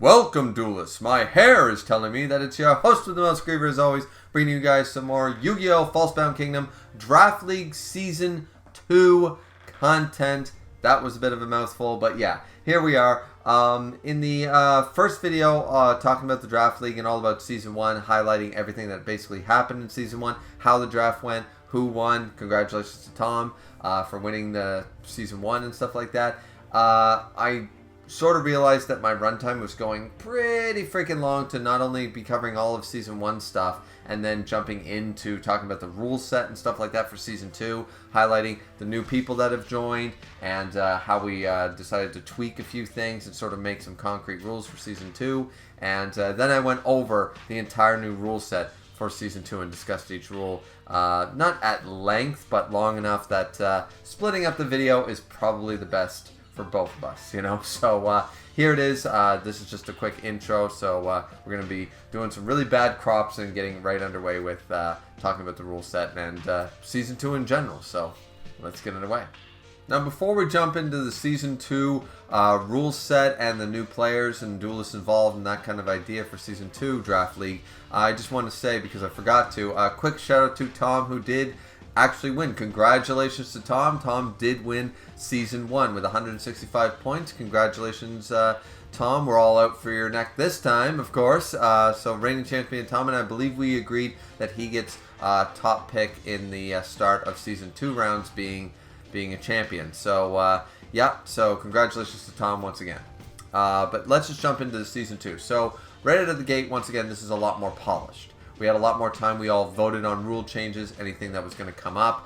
Welcome, Duelists. My hair is telling me that it's your host with the most, Griever, as always, bringing you guys some more Yu-Gi-Oh! Falsebound Kingdom Draft League Season 2 content. That was a bit of a mouthful, but yeah, here we are. In the first video, talking about the Draft League and all about Season 1, highlighting everything that basically happened in Season 1, how the draft went, who won. Congratulations to Tom for winning the Season 1 and stuff like that. I sort of realized that my runtime was going pretty freaking long to not only be covering all of Season 1 stuff and then jumping into talking about the rule set and stuff like that for Season 2, highlighting the new people that have joined and how we decided to tweak a few things and sort of make some concrete rules for Season 2. And then I went over the entire new rule set for Season 2 and discussed each rule, not at length, but long enough that splitting up the video is probably the best for both of us, you know. So here it is. This is just a quick intro. So we're going to be doing some really bad crops and getting right underway with talking about the rule set and Season 2 in general. So let's get underway. Now, before we jump into the Season 2 rule set and the new players and duelists involved and that kind of idea for Season 2 Draft League, I just want to say, because I forgot to, a quick shout out to Tom, who did actually win. Congratulations to Tom. Tom did win Season 1 with 165 points. Congratulations, Tom. We're all out for your neck this time, of course. So reigning champion Tom, and I believe we agreed that he gets top pick in the start of Season 2 rounds being a champion. So, yeah, so congratulations to Tom once again. But let's just jump into the Season 2. So right out of the gate, once again, this is a lot more polished. We had a lot more time. We all voted on rule changes, anything that was going to come up.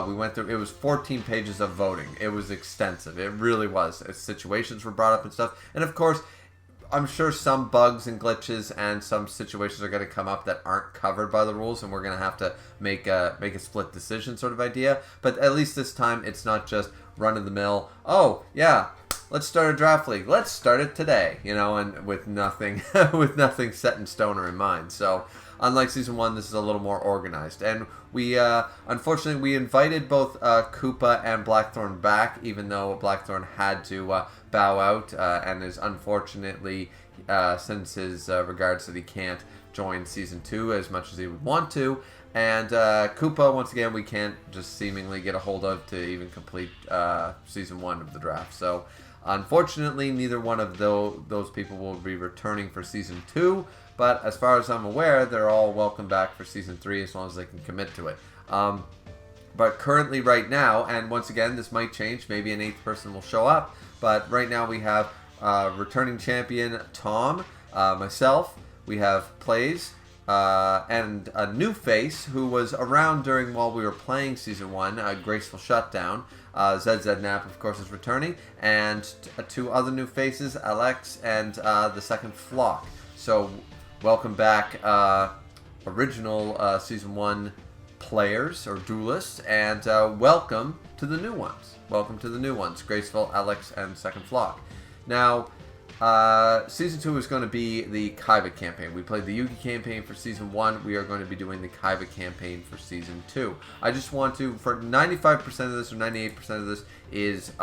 We went through, it was 14 pages of voting. It was extensive. It really was. Situations were brought up and stuff. And of course, I'm sure some bugs and glitches and some situations are going to come up that aren't covered by the rules, and we're going to have to make a split decision sort of idea. But at least this time, it's not just run-of-the-mill, oh, yeah, let's start a draft league. Let's start it today, you know, and with nothing set in stone or in mind. So unlike Season 1, this is a little more organized. And we, unfortunately, we invited both Koopa and Blackthorn back, even though Blackthorn had to bow out and is unfortunately, since his regards that he can't join Season 2 as much as he would want to. And Koopa, once again, we can't just seemingly get a hold of to even complete Season 1 of the draft. So unfortunately, neither one of those people will be returning for Season 2. But as far as I'm aware, they're all welcome back for Season 3 as long as they can commit to it. But currently right now, and once again, this might change. Maybe an 8th person will show up. But right now we have returning champion Tom, myself. We have Plays, and a new face who was around while we were playing Season 1, Graceful Shutdown. ZZ Nap, of course, is returning. And two other new faces, Alex and the Second Flock. So welcome back, original Season 1 players or duelists, and welcome to the new ones. Welcome to the new ones, Graceful, Alex, and Second Flock. Now, Season 2 is going to be the Kaiba campaign. We played the Yugi campaign for Season 1. We are going to be doing the Kaiba campaign for Season 2. I just want to, for 95% of this or 98% of this is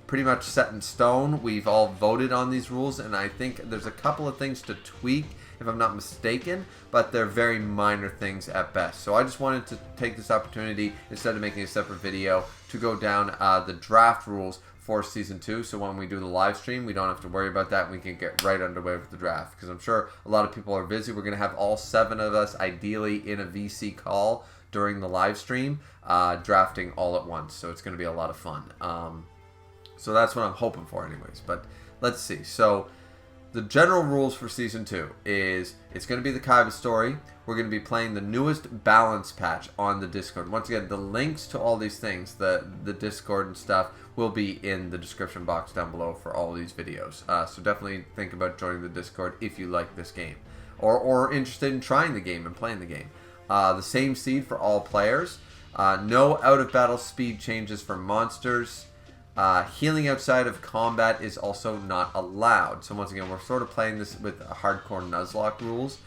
pretty much set in stone. We've all voted on these rules, and I think there's a couple of things to tweak, if I'm not mistaken, but they're very minor things at best. So I just wanted to take this opportunity, instead of making a separate video, to go down the draft rules for Season 2, so when we do the live stream, we don't have to worry about that. We can get right underway with the draft, because I'm sure a lot of people are busy. We're going to have all 7 of us, ideally, in a VC call during the live stream, drafting all at once, so it's going to be a lot of fun. So that's what I'm hoping for anyways, but let's see. So the general rules for Season 2 is it's going to be the Kaiba story. We're going to be playing the newest balance patch on the Discord. Once again, the links to all these things, the Discord and stuff, will be in the description box down below for all these videos. So definitely think about joining the Discord if you like this game, or interested in trying the game and playing the game. The same seed for all players. No out-of-battle speed changes for monsters. Healing outside of combat is also not allowed. So once again, we're sort of playing this with hardcore Nuzlocke rules.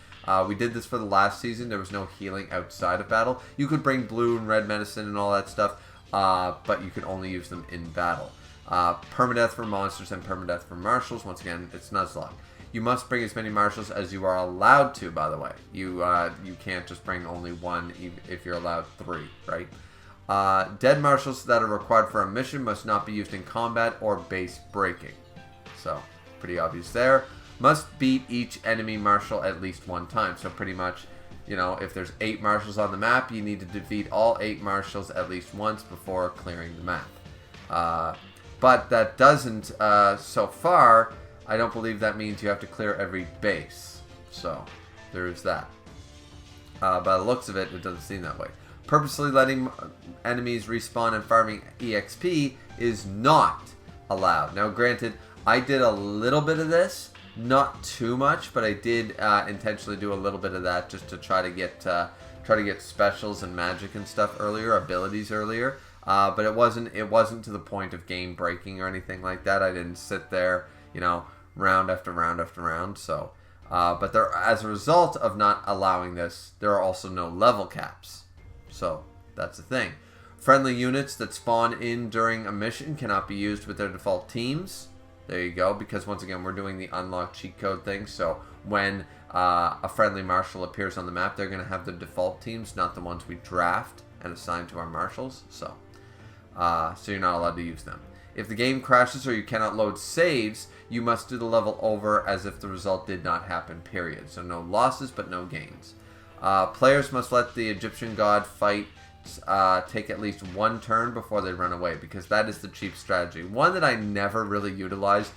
We did this for the last season. There was no healing outside of battle. You could bring blue and red medicine and all that stuff, but you could only use them in battle. Permadeath for monsters and permadeath for marshals. Once again, it's Nuzlocke. You must bring as many marshals as you are allowed to, by the way. You can't just bring only one if you're allowed 3, right? Dead marshals that are required for a mission must not be used in combat or base breaking. So, pretty obvious there. Must beat each enemy marshal at least 1 time. So pretty much, you know, if there's 8 marshals on the map, you need to defeat all 8 marshals at least once before clearing the map. But that doesn't, so far, I don't believe that means you have to clear every base. So, there's that. By the looks of it, it doesn't seem that way. Purposely letting enemies respawn and farming EXP is not allowed. Now, granted, I did a little bit of this, not too much, but I did intentionally do a little bit of that just to try to get specials and magic and stuff earlier, abilities earlier. But it wasn't to the point of game breaking or anything like that. I didn't sit there, you know, round after round after round. So, but there, as a result of not allowing this, there are also no level caps. So that's the thing. Friendly units that spawn in during a mission cannot be used with their default teams. There you go, because once again, we're doing the unlock cheat code thing. So when a friendly marshal appears on the map, they're going to have the default teams, not the ones we draft and assign to our marshals. So you're not allowed to use them. If the game crashes or you cannot load saves, you must do the level over as if the result did not happen, period. So no losses, but no gains. Players must let the Egyptian god fight take at least 1 turn before they run away, because that is the cheap strategy. One that I never really utilized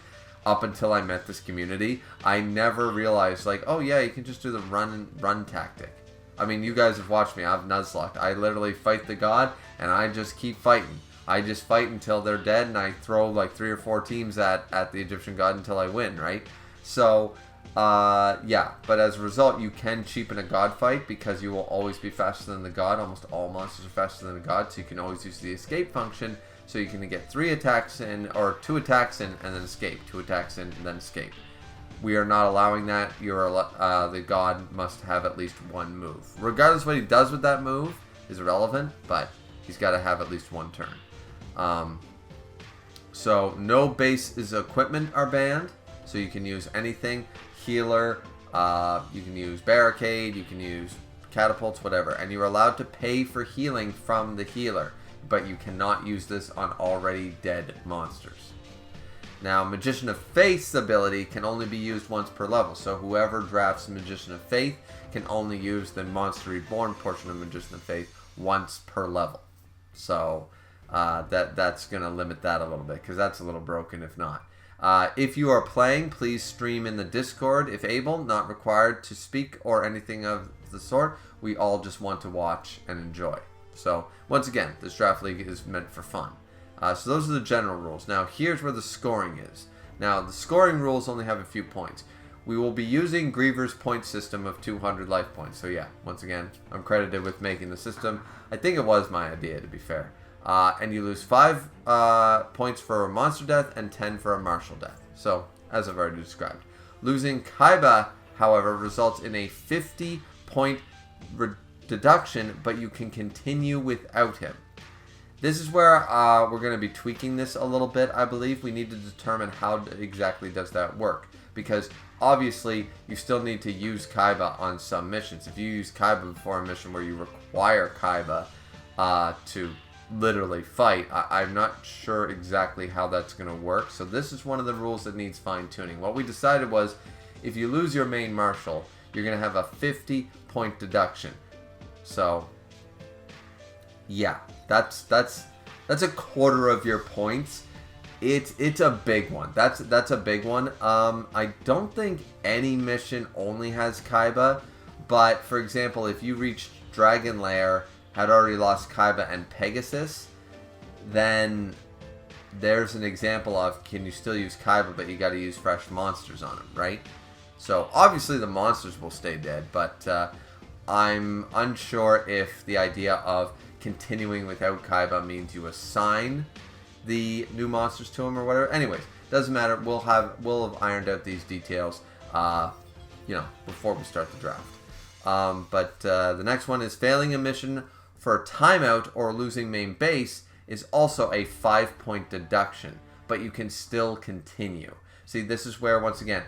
up until I met this community. I never realized, like, oh yeah, you can just do the run tactic. I mean, you guys have watched me. I've nuzlocked. I literally fight the god, and I just keep fighting. I just fight until they're dead, and I throw like 3 or 4 teams at the Egyptian god until I win, right? So, yeah. But as a result, you can cheapen a god fight because you will always be faster than the god. Almost all monsters are faster than the god, so you can always use the escape function. So you can get 3 attacks in, or 2 attacks in, and then escape. 2 attacks in, and then escape. We are not allowing that. The god must have at least 1 move. Regardless of what he does with that move is irrelevant, but he's got to have at least 1 turn. So no bases equipment are banned, so you can use anything. Healer, you can use barricade, you can use catapults, whatever, and you're allowed to pay for healing from the healer, but you cannot use this on already dead monsters. Now, Magician of Faith's ability can only be used once per level, so whoever drafts Magician of Faith can only use the Monster Reborn portion of Magician of Faith once per level. So that's going to limit that a little bit, because that's a little broken if not. If you are playing, please stream in the Discord if able, not required to speak or anything of the sort. We all just want to watch and enjoy. So, once again, this draft league is meant for fun. So those are the general rules. Now, here's where the scoring is. Now, the scoring rules only have a few points. We will be using Griever's point system of 200 life points. So yeah, once again, I'm credited with making the system. I think it was my idea, to be fair. And you lose 5 points for a monster death and 10 for a martial death. So, as I've already described. Losing Kaiba, however, results in a 50-point deduction, but you can continue without him. This is where we're going to be tweaking this a little bit, I believe. We need to determine how exactly does that work. Because, obviously, you still need to use Kaiba on some missions. If you use Kaiba before a mission where you require Kaiba to literally fight, I'm not sure exactly how that's going to work. So this is one of the rules that needs fine-tuning. What we decided was, if you lose your main marshal, you're going to have a 50-point deduction. So, yeah, that's a quarter of your points. It's a big one. That's a big one. I don't think any mission only has Kaiba, but for example, if you reached Dragon Lair, had already lost Kaiba and Pegasus, then there's an example of, can you still use Kaiba, but you got to use fresh monsters on him, right? So obviously the monsters will stay dead, but I'm unsure if the idea of continuing without Kaiba means you assign the new monsters to him or whatever. Anyways, doesn't matter. We'll have ironed out these details, before we start the draft. But the next one is failing a mission for a timeout or losing main base is also a 5-point deduction, but you can still continue. See, this is where, once again,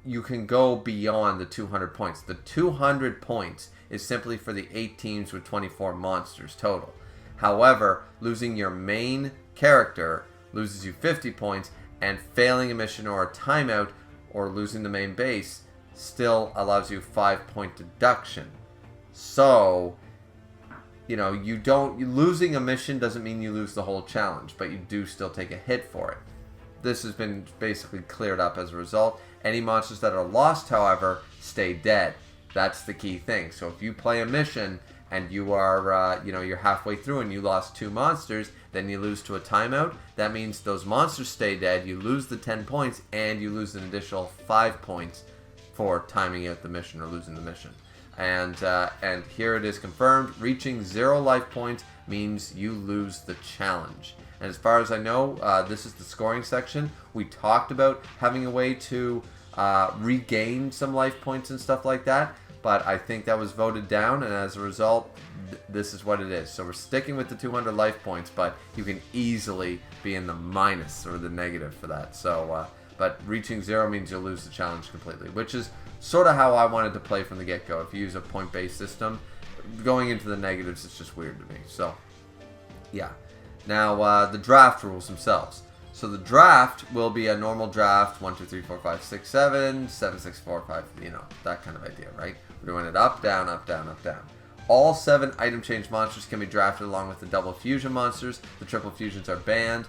you can go beyond the 200 points. The 200 points is simply for the 8 teams with 24 monsters total. However, losing your main character loses you 50 points, and failing a mission or a timeout or losing the main base still allows you 5-point deduction. So, losing a mission doesn't mean you lose the whole challenge, but you do still take a hit for it. This has been basically cleared up as a result. Any monsters that are lost, however, stay dead. That's the key thing. So if you play a mission and you are, you're halfway through and you lost 2 monsters, then you lose to a timeout. That means those monsters stay dead. You lose the 10 points and you lose an additional 5 points for timing out the mission or losing the mission. And here it is confirmed. Reaching 0 life points means you lose the challenge. And as far as I know, this is the scoring section. We talked about having a way to regain some life points and stuff like that, but I think that was voted down, and as a result, this is what it is. So we're sticking with the 200 life points, but you can easily be in the minus or the negative for that. So, but reaching 0 means you'll lose the challenge completely, which is sort of how I wanted to play from the get-go. If you use a point-based system, going into the negatives is just weird to me. So, yeah. Now, the draft rules themselves. So the draft will be a normal draft, 1, 2, 3, 4, 5, 6, 7, 7, 6, 4, 5, that kind of idea, right? We're doing it up, down, up, down, up, down. All 7 item change monsters can be drafted along with the double fusion monsters. The triple fusions are banned.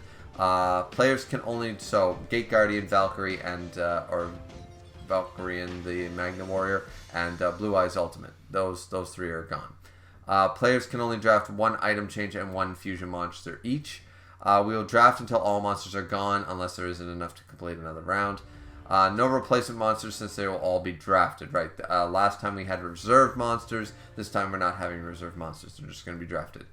Players can only, so Gate Guardian, Valkyrie, and, or Valkyrie and the Magna Warrior, and Blue Eyes Ultimate. Those 3 are gone. Players can only draft 1 item change and 1 fusion monster each. We will draft until all monsters are gone, unless there isn't enough to complete another round. No replacement monsters, since they will all be drafted, right? Last time we had reserve monsters. This time we're not having reserve monsters. They're just going to be drafted.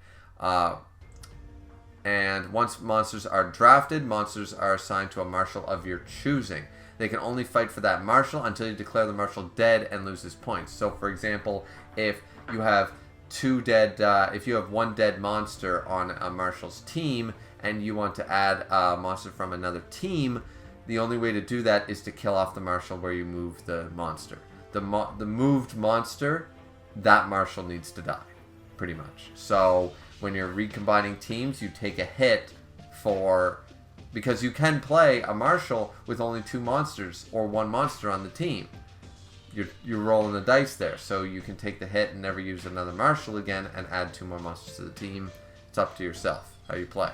And once monsters are drafted, monsters are assigned to a marshal of your choosing. They can only fight for that marshal until you declare the marshal dead and lose his points. So, for example, if you have 2 dead, if you have 1 dead monster on a marshal's team, and you want to add a monster from another team, the only way to do that is to kill off the marshal where you move the monster. The moved monster, that marshal needs to die, pretty much. So when you're recombining teams, you take a hit because you can play a marshal with only 2 monsters or 1 monster on the team. You're rolling the dice there, so you can take the hit and never use another marshal again and add 2 more monsters to the team. It's up to yourself how you play.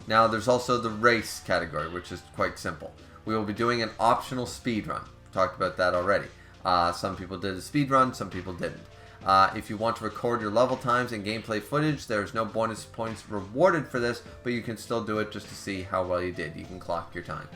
Now, there's also the race category, which is quite simple. We will be doing an optional speed run. Talked about that already. Some people did a speed run, some people didn't. If you want to record your level times and gameplay footage, there's no bonus points rewarded for this, but you can still do it just to see how well you did. You can clock your time.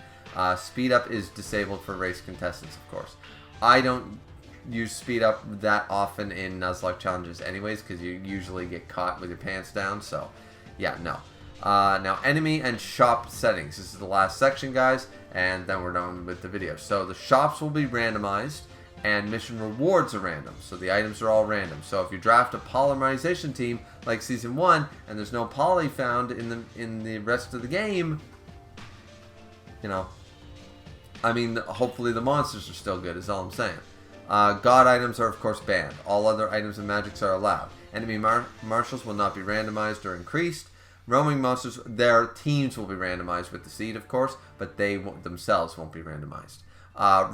Speed up is disabled for race contestants, of course. I don't use speed up that often in Nuzlocke challenges anyways, because you usually get caught with your pants down, so yeah, no. Now, enemy and shop settings. This is the last section, guys, and then we're done with the video. So the shops will be randomized, and mission rewards are random. So the items are all random. So if you draft a polymerization team like Season 1, and there's no poly found in the rest of the game, hopefully the monsters are still good, is all I'm saying. God items are, of course, banned. All other items and magics are allowed. Enemy marshals will not be randomized or increased. Roaming monsters, their teams will be randomized with the seed, of course, but they themselves won't be randomized.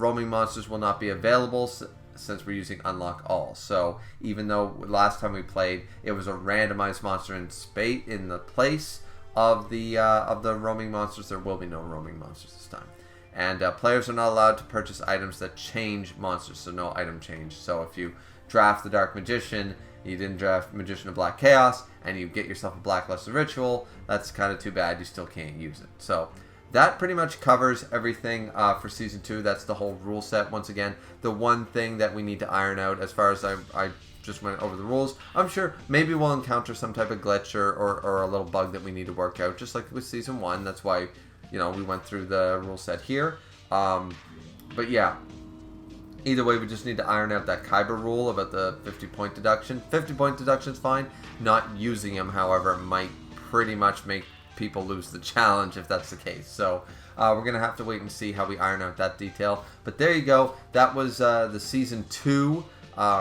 Roaming monsters will not be available since we're using Unlock All. So even though last time we played, it was a randomized monster in the place of the roaming monsters, there will be no roaming monsters this time. And players are not allowed to purchase items that change monsters, so no item change. So if you draft the Dark Magician, you didn't draft Magician of Black Chaos, and you get yourself a Black Luster Ritual, that's kind of too bad. You still can't use it. So that pretty much covers everything for Season 2. That's the whole rule set. Once again, the one thing that we need to iron out, as far as I just went over the rules, I'm sure maybe we'll encounter some type of glitch or a little bug that we need to work out, just like with Season 1. That's why, we went through the rule set here. But yeah. Either way, we just need to iron out that Kyber rule about the 50-point deduction. 50-point deduction is fine. Not using them, however, might pretty much make people lose the challenge if that's the case. So we're going to have to wait and see how we iron out that detail. But there you go. That was the Season 2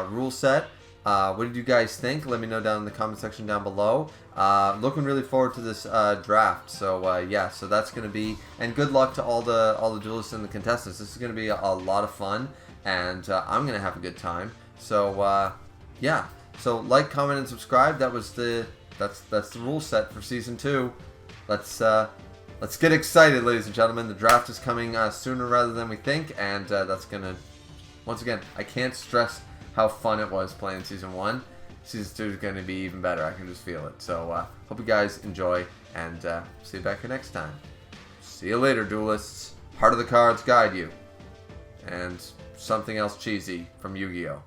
rule set. What did you guys think? Let me know down in the comment section down below. Looking really forward to this draft. So yeah, so that's going to be, and good luck to all the duelists and the contestants. This is going to be a lot of fun, and I'm going to have a good time. So yeah, so like, comment, and subscribe. That's the rule set for Season 2. Let's get excited, ladies and gentlemen. The draft is coming sooner rather than we think, and that's gonna, once again, I can't stress how fun it was playing Season 1. Season 2 is going to be even better. I can just feel it. So, hope you guys enjoy, and see you back here next time. See you later, duelists. Heart of the cards guide you. And something else cheesy from Yu-Gi-Oh!